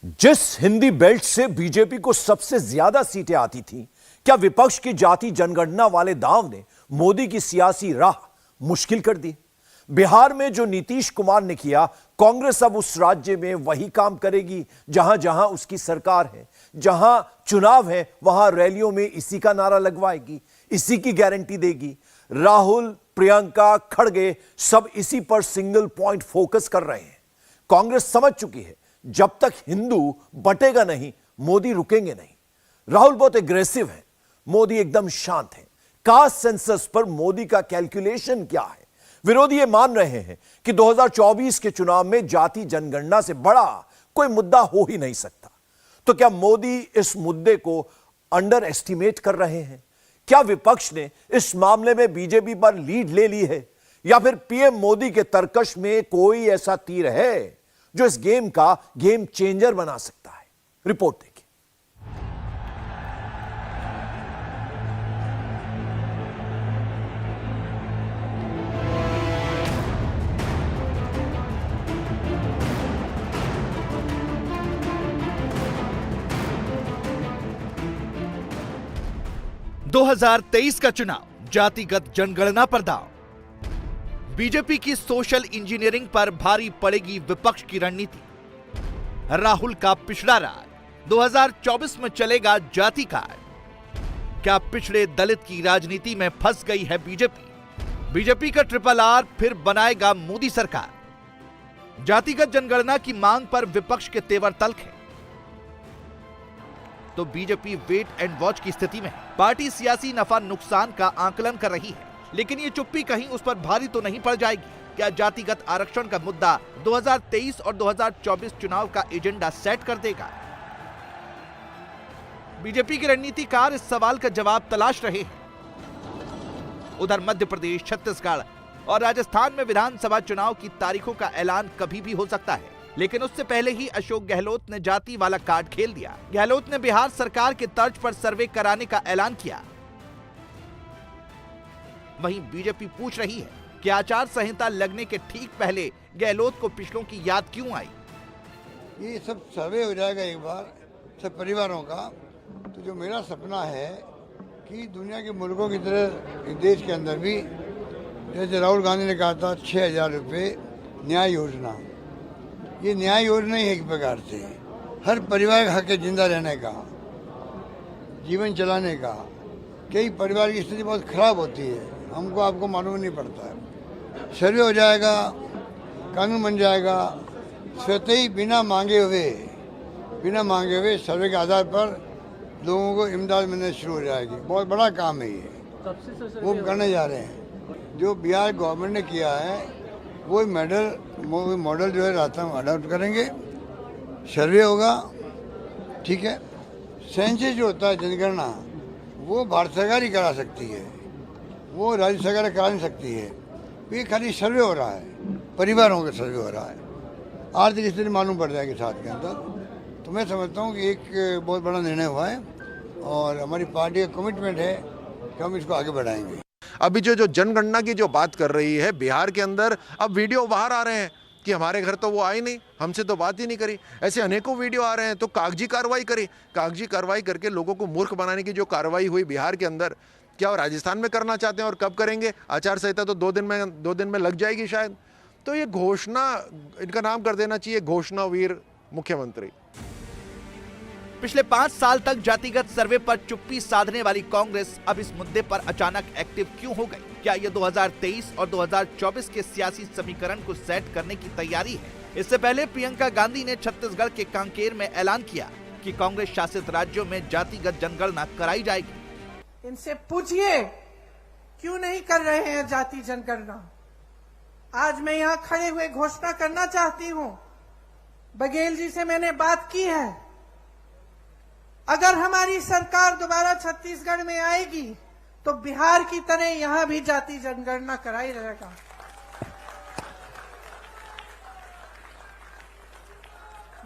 जिस हिंदी बेल्ट से बीजेपी को सबसे ज्यादा सीटें आती थीं, क्या विपक्ष की जाति जनगणना वाले दांव ने मोदी की सियासी राह मुश्किल कर दी? बिहार में जो नीतीश कुमार ने किया, कांग्रेस अब उस राज्य में वही काम करेगी जहां जहां उसकी सरकार है, जहां चुनाव है वहां रैलियों में इसी का नारा लगवाएगी, इसी की गारंटी देगी। राहुल, प्रियंका, खड़गे सब इसी पर सिंगल पॉइंट फोकस कर रहे हैं। कांग्रेस समझ चुकी है, जब तक हिंदू बटेगा नहीं, मोदी रुकेंगे नहीं। राहुल बहुत एग्रेसिव है, मोदी एकदम शांत है। कास्ट सेंसस पर मोदी का कैलकुलेशन क्या है? विरोधी ये मान रहे हैं कि 2024 के चुनाव में जाति जनगणना से बड़ा कोई मुद्दा हो ही नहीं सकता। तो क्या मोदी इस मुद्दे को अंडर एस्टिमेट कर रहे हैं? क्या विपक्ष ने इस मामले में बीजेपी पर लीड ले ली है, या फिर पीएम मोदी के तरकश में कोई ऐसा तीर है जो इस गेम का गेम चेंजर बना सकता है? रिपोर्ट देखिए। – 2023 का चुनाव जातिगत जनगणना पर दांव। बीजेपी की सोशल इंजीनियरिंग पर भारी पड़ेगी विपक्ष की रणनीति। राहुल का पिछड़ा राज 2024 में चलेगा जाति कार्ड। क्या पिछड़े दलित की राजनीति में फंस गई है बीजेपी? बीजेपी का ट्रिपल आर फिर बनाएगा मोदी सरकार। जातिगत जनगणना की मांग पर विपक्ष के तेवर तल्ख है, तो बीजेपी वेट एंड वॉच की स्थिति में है। पार्टी सियासी नफा नुकसान का आकलन कर रही है, लेकिन ये चुप्पी कहीं उस पर भारी तो नहीं पड़ जाएगी? क्या जातिगत आरक्षण का मुद्दा 2023 और 2024 चुनाव का एजेंडा सेट कर देगा? बीजेपी के रणनीतिकार इस सवाल का जवाब तलाश रहे हैं। उधर मध्य प्रदेश, छत्तीसगढ़ और राजस्थान में विधानसभा चुनाव की तारीखों का ऐलान कभी भी हो सकता है, लेकिन उससे पहले ही अशोक गहलोत ने जाति वाला कार्ड खेल दिया। गहलोत ने बिहार सरकार के तर्ज पर सर्वे कराने का ऐलान किया। वहीं बीजेपी पूछ रही है कि आचार संहिता लगने के ठीक पहले गहलोत को पिछलों की याद क्यों आई? ये सब सर्वे हो जाएगा एक बार सब परिवारों का। तो जो मेरा सपना है कि दुनिया के मुल्कों की तरह देश के अंदर भी, जैसे राहुल गांधी ने कहा था 6,000 रुपये न्याय योजना, ये न्याय योजना ही है एक प्रकार से हर परिवार का हक है जिंदा रहने का, जीवन चलाने का। कई परिवार की स्थिति बहुत खराब होती है, हमको आपको मालूम नहीं पड़ता है। सर्वे हो जाएगा, कानून बन जाएगा, स्वतः ही बिना मांगे हुए सर्वे के आधार पर लोगों को इमदाद मिलने शुरू हो जाएगी। बहुत बड़ा काम है ये, वो करने जा रहे हैं। जो बिहार गवर्नमेंट ने किया है वो मॉडल जो है रास्ता में अडॉप्ट करेंगे। सर्वे होगा, ठीक है। सेंसस जो होता है जनगणना, वो भारत सरकार ही करा सकती है, वो राज्य सरकार करा नहीं सकती है। ये खाली सर्वे हो रहा है, परिवारों का सर्वे हो रहा है, आर्थिक स्थिति मालूम पड़ जाएगी साथ के अंदर। तो मैं समझता हूँ कि एक बहुत बड़ा निर्णय हुआ है और हमारी पार्टी का कमिटमेंट है कि हम इसको आगे बढ़ाएंगे। अभी जो जनगणना की जो बात कर रही है बिहार के अंदर, अब वीडियो बाहर आ रहे हैं कि हमारे घर तो वो आई नहीं, हमसे तो बात ही नहीं करी। ऐसे अनेकों वीडियो आ रहे हैं। तो कागजी कार्रवाई करी, कागजी कार्रवाई करके लोगों को मूर्ख बनाने की जो कार्रवाई हुई बिहार के अंदर, क्या वो राजस्थान में करना चाहते हैं और कब करेंगे? आचार संहिता तो 2 दिन में लग जाएगी शायद। तो ये घोषणा, इनका नाम कर देना चाहिए घोषणा वीर मुख्यमंत्री। पिछले 5 साल तक जातिगत सर्वे पर चुप्पी साधने वाली कांग्रेस अब इस मुद्दे पर अचानक एक्टिव क्यों हो गई? क्या ये 2023 और 2024 के सियासी समीकरण को सेट करने की तैयारी है? इससे पहले प्रियंका गांधी ने छत्तीसगढ़ के कांकेर में ऐलान किया कि कांग्रेस शासित राज्यों में जातिगत जनगणना कराई जाएगी। इनसे पूछिए क्यों नहीं कर रहे हैं जाति जनगणना। आज मैं यहाँ खड़े हुए घोषणा करना चाहती हूँ, बघेल जी से मैंने बात की है, अगर हमारी सरकार दोबारा छत्तीसगढ़ में आएगी तो बिहार की तरह यहां भी जाति जनगणना कराई रहेगा।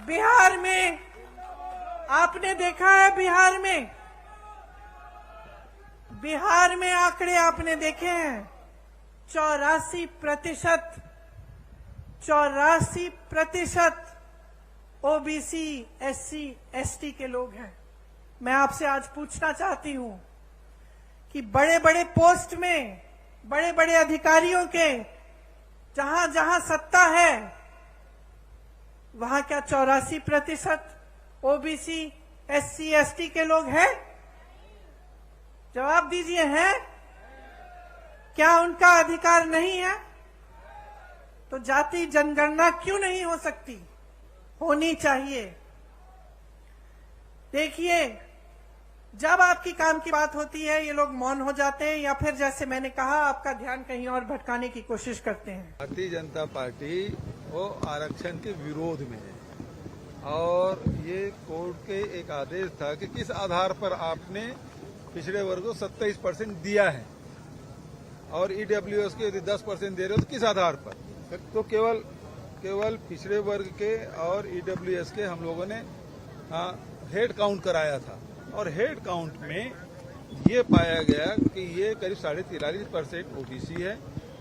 बिहार में आपने देखा है, बिहार में आंकड़े आपने देखे हैं, 84% ओबीसी, एससी, एसटी के लोग हैं। मैं आपसे आज पूछना चाहती हूं कि बड़े बड़े पोस्ट में, बड़े बड़े अधिकारियों के जहां जहां सत्ता है, वहां क्या 84% ओबीसी, एससी, एसटी के लोग हैं? जवाब दीजिए, हैं? क्या उनका अधिकार नहीं है? तो जाति जनगणना क्यों नहीं हो सकती? होनी चाहिए। देखिए, जब आपकी काम की बात होती है ये लोग मौन हो जाते हैं, या फिर जैसे मैंने कहा आपका ध्यान कहीं और भटकाने की कोशिश करते हैं। भारतीय जनता पार्टी वो आरक्षण के विरोध में है और ये कोर्ट के एक आदेश था कि किस आधार पर आपने पिछड़े वर्ग को 27% दिया है और ईडब्ल्यूएस के यदि 10% दे रहे हो तो किस आधार पर? तो केवल पिछड़े वर्ग के और ईडब्ल्यूएस के हम लोगों ने हेड काउंट कराया था और हेड काउंट में ये पाया गया कि ये करीब 43.5% ओबीसी है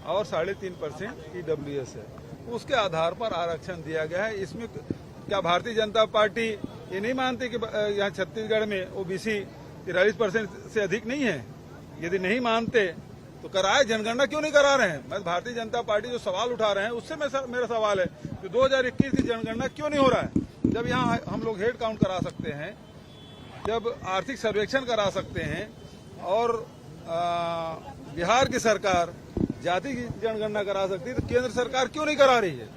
और 3.5% ईडब्ल्यूएस है। उसके आधार पर आरक्षण दिया गया है। इसमें क्या भारतीय जनता पार्टी ये नहीं मानती कि यहाँ छत्तीसगढ़ में ओबीसी 43% से अधिक नहीं है? यदि नहीं मानते तो कराए, जनगणना क्यों नहीं करा रहे हैं? मैं भारतीय जनता पार्टी जो सवाल उठा रहे हैं उससे मेरा सवाल है कि 2021 की जनगणना क्यों नहीं हो रहा है? जब यहाँ हम लोग हेड काउंट करा सकते हैं, जब आर्थिक सर्वेक्षण करा सकते हैं और बिहार की सरकार जाति की जनगणना करा सकती है, तो केंद्र सरकार क्यों नहीं करा रही है?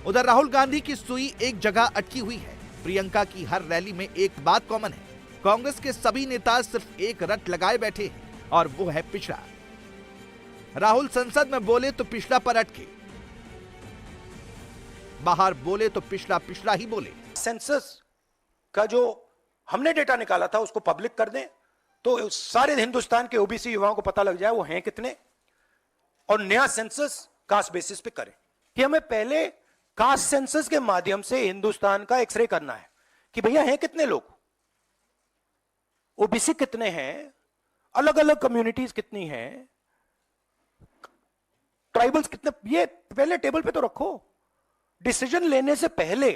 उधर राहुल गांधी की सुई एक जगह अटकी हुई है। प्रियंका की हर रैली में एक बात कॉमन है, कांग्रेस के सभी नेता सिर्फ एक रट लगाए बैठे हैं और वो है पिछड़ा। राहुल संसद में बोले तो पिछड़ा पर अटके, बाहर बोले तो पिछड़ा पिछड़ा ही बोले। सेंसस का जो हमने डेटा निकाला था उसको पब्लिक कर दें तो सारे हिंदुस्तान के ओबीसी युवाओं को पता लग जाए वो हैं कितने, और नया सेंसस कास्ट बेसिस पे करें। कि हमें पहले कास्ट सेंसस के माध्यम से हिंदुस्तान का एक्सरे करना है कि भैया हैं कितने लोग, ओबीसी कितने हैं, अलग अलग कम्युनिटीज कितनी हैं, ट्राइबल्स कितने, ये पहले टेबल पे तो रखो। डिसीजन लेने से पहले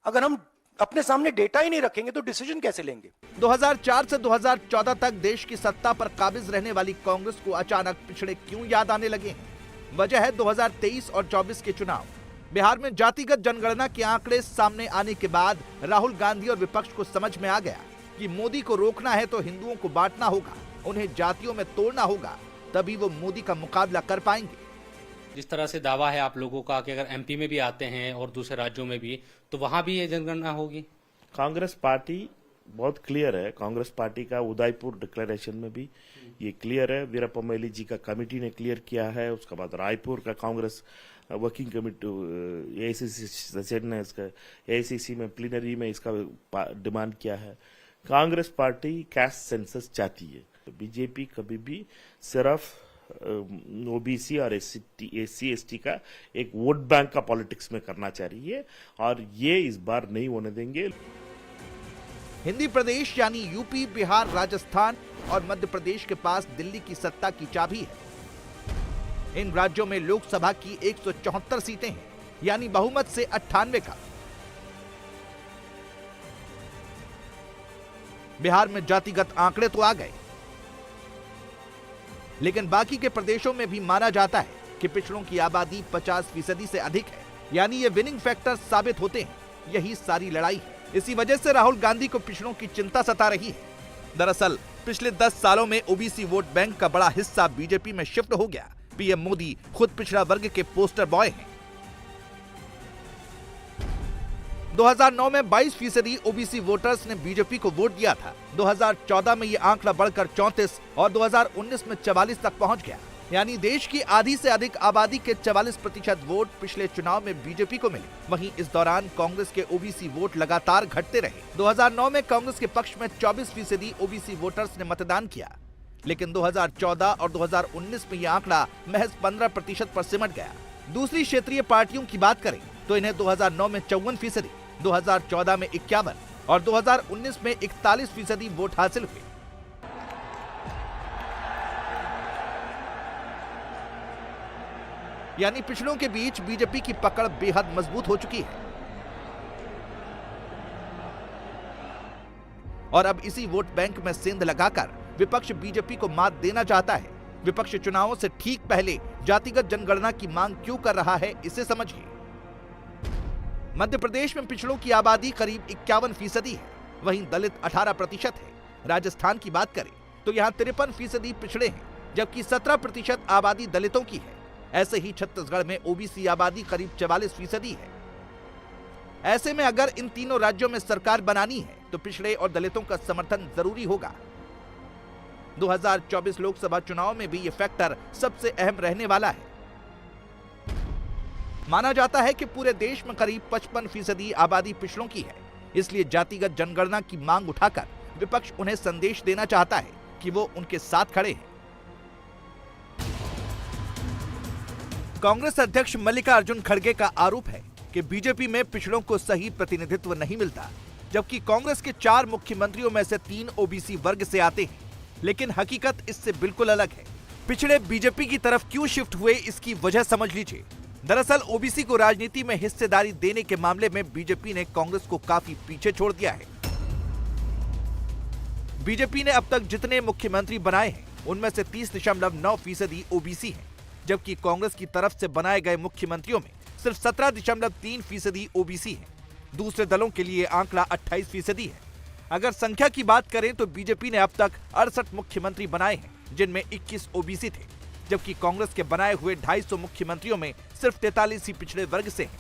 अगर हम अपने सामने डेटा ही नहीं रखेंगे तो डिसीजन कैसे लेंगे? 2004 से 2014 तक देश की सत्ता पर काबिज रहने वाली कांग्रेस को अचानक पिछड़े क्यों याद आने लगे हैं? वजह है 2023 और 24 के चुनाव। बिहार में जातिगत जनगणना के आंकड़े सामने आने के बाद राहुल गांधी और विपक्ष को समझ में आ गया कि मोदी को रोकना है तो हिंदुओं को बांटना होगा, उन्हें जातियों में तोड़ना होगा, तभी वो मोदी का मुकाबला कर पाएंगे। जिस तरह से दावा है आप लोगों का कि अगर एमपी में भी आते हैं और दूसरे राज्यों में भी, तो वहां भी ये जनगणना होगी। कांग्रेस पार्टी बहुत क्लियर है। कांग्रेस पार्टी का उदयपुर डिक्लेरेशन में भी ये क्लियर है, वीरप्पा मोइली जी का कमेटी ने क्लियर किया है, उसके बाद रायपुर का कांग्रेस वर्किंग कमेटी एआईसीसी सदस्य ने इसका एआईसीसी में प्लीनरी में इसका डिमांड किया है। कांग्रेस पार्टी कास्ट सेंसस चाहती है, तो बीजेपी कभी भी सिर्फ ओबीसी और एससी एसटी का एक वोट बैंक का पॉलिटिक्स में करना चाह रही है और ये इस बार नहीं होने देंगे। हिंदी प्रदेश यानी यूपी, बिहार, राजस्थान और मध्य प्रदेश के पास दिल्ली की सत्ता की चाबी है। इन राज्यों में लोकसभा की 174 सीटें हैं, यानी बहुमत से 98 का। बिहार में जातिगत आंकड़े तो आ गए, लेकिन बाकी के प्रदेशों में भी माना जाता है कि पिछड़ों की आबादी 50% से अधिक है, यानी ये विनिंग फैक्टर साबित होते हैं। यही सारी लड़ाई है। इसी वजह से राहुल गांधी को पिछड़ों की चिंता सता रही है। दरअसल पिछले 10 सालों में ओबीसी वोट बैंक का बड़ा हिस्सा बीजेपी में शिफ्ट हो गया। पीएम मोदी खुद पिछड़ा वर्ग के पोस्टर बॉय हैं। 2009 में 22% ओबीसी वोटर्स ने बीजेपी को वोट दिया था। 2014 में यह आंकड़ा बढ़कर 34 और 2019 में 44 तक पहुंच गया, यानी देश की आधी से अधिक आबादी के 44% वोट पिछले चुनाव में बीजेपी को मिले। वहीं इस दौरान कांग्रेस के ओबीसी वोट लगातार घटते रहे। 2009 में कांग्रेस के पक्ष में 24% ओबीसी वोटर्स ने मतदान किया, लेकिन 2014 और 2019 में यह आंकड़ा महज 15% पर सिमट गया। दूसरी क्षेत्रीय पार्टियों की बात करें तो इन्हें 2009 में 54%, 2014 में 51 और 2019 में 41% वोट हासिल हुए। यानी पिछड़ों के बीच बीजेपी की पकड़ बेहद मजबूत हो चुकी है। और अब इसी वोट बैंक में सेंध लगाकर विपक्ष बीजेपी को मात देना चाहता है। विपक्ष चुनावों से ठीक पहले जातिगत जनगणना की मांग क्यों कर रहा है, इसे समझिए। मध्य प्रदेश में पिछड़ों की आबादी करीब 51% है, वहीं दलित 18% है। राजस्थान की बात करें तो यहाँ 53% पिछड़े हैं, जबकि 17% आबादी दलितों की है। ऐसे ही छत्तीसगढ़ में ओबीसी आबादी करीब 44% है। ऐसे में अगर इन तीनों राज्यों में सरकार बनानी है तो पिछड़े और दलितों का समर्थन जरूरी होगा। 2024 लोकसभा चुनाव में भी ये फैक्टर सबसे अहम रहने वाला है। माना जाता है कि पूरे देश में करीब 55% आबादी पिछड़ों की है, इसलिए जातिगत जनगणना की मांग उठाकर विपक्ष उन्हें संदेश देना चाहता है कि वो उनके साथ खड़े हैं। कांग्रेस अध्यक्ष मल्लिकार्जुन खड़गे का आरोप है कि बीजेपी में पिछड़ों को सही प्रतिनिधित्व नहीं मिलता, जबकि कांग्रेस के 4 मुख्यमंत्रियों में से 3 ओबीसी वर्ग से आते हैं। लेकिन हकीकत इससे बिल्कुल अलग है। पिछड़े बीजेपी की तरफ क्यों शिफ्ट हुए, इसकी वजह समझ लीजिए। दरअसल ओबीसी को राजनीति में हिस्सेदारी देने के मामले में बीजेपी ने कांग्रेस को काफी पीछे छोड़ दिया है। बीजेपी ने अब तक जितने मुख्यमंत्री बनाए हैं उनमें से 30.9% ओबीसी हैं, जबकि कांग्रेस की तरफ से बनाए गए मुख्यमंत्रियों में सिर्फ 17.3% ओबीसी हैं। दूसरे दलों के लिए आंकड़ा 28% है। अगर संख्या की बात करें तो बीजेपी ने अब तक 68 मुख्यमंत्री बनाए हैं, जिनमें 21 ओबीसी थे, जबकि कांग्रेस के बनाए हुए 250 मुख्यमंत्रियों में सिर्फ 43 ही पिछड़े वर्ग से हैं।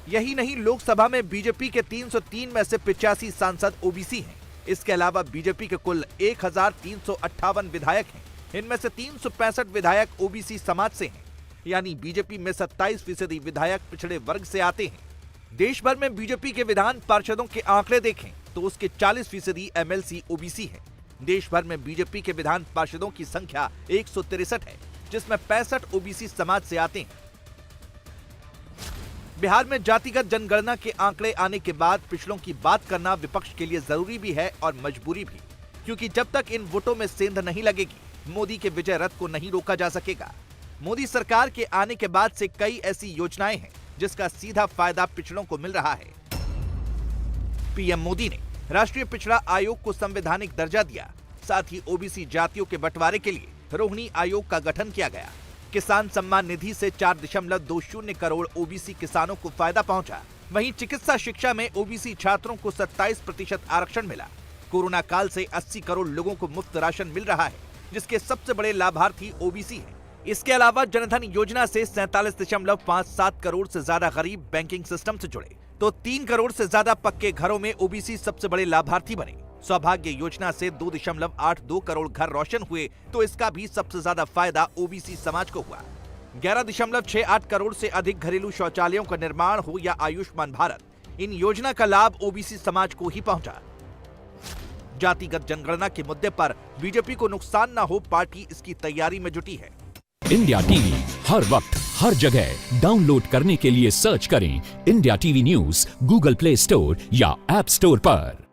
यही नहीं, लोकसभा में बीजेपी के 303 में से 85 सांसद ओबीसी हैं। इसके अलावा बीजेपी के कुल 1358 विधायक हैं, इनमें से 365 विधायक ओबीसी समाज से हैं, यानी बीजेपी में 27% विधायक पिछड़े वर्ग से आते हैं। देश भर में बीजेपी के विधान पार्षदों के आंकड़े देखें तो उसके 40% एमएलसी ओबीसी है। देश भर में बीजेपी के विधान पार्षदों की संख्या 163 है, जिसमें 65 ओबीसी समाज से आते हैं। बिहार में जातिगत जनगणना के आंकड़े आने के बाद पिछड़ों की बात करना विपक्ष के लिए जरूरी भी है और मजबूरी भी, क्योंकि जब तक इन वोटों में सेंध नहीं लगेगी, मोदी के विजय रथ को नहीं रोका जा सकेगा। मोदी सरकार के आने के बाद से कई ऐसी योजनाएं हैं जिसका सीधा फायदा पिछड़ों को मिल रहा है। पीएम मोदी ने राष्ट्रीय पिछड़ा आयोग को संवैधानिक दर्जा दिया, साथ ही ओबीसी जातियों के बंटवारे के लिए रोहिणी आयोग का गठन किया गया। किसान सम्मान निधि से 4.20 करोड़ ओबीसी किसानों को फायदा पहुंचा। वहीं चिकित्सा शिक्षा में ओबीसी छात्रों को 27% आरक्षण मिला। कोरोना काल से 80 करोड़ लोगों को मुफ्त राशन मिल रहा है, जिसके सबसे बड़े लाभार्थी ओबीसी हैं। इसके अलावा जनधन योजना से 47.57 करोड़ से ज्यादा गरीब बैंकिंग सिस्टम से जुड़े, तो 3 करोड़ से ज्यादा पक्के घरों में ओबीसी सबसे बड़े लाभार्थी बने। सौभाग्य योजना से 2.82 करोड़ घर रोशन हुए, तो इसका भी सबसे ज्यादा फायदा ओबीसी समाज को हुआ। 11.68 करोड़ से अधिक घरेलू शौचालयों का निर्माण हो या आयुष्मान भारत, इन योजना का लाभ ओबीसी समाज को ही पहुंचा। जातिगत जनगणना के मुद्दे पर बीजेपी को नुकसान न हो, पार्टी इसकी तैयारी में जुटी है। इंडिया टीवी हर वक्त हर जगह डाउनलोड करने के लिए सर्च करें India TV news Google play store या ऐप स्टोर पर।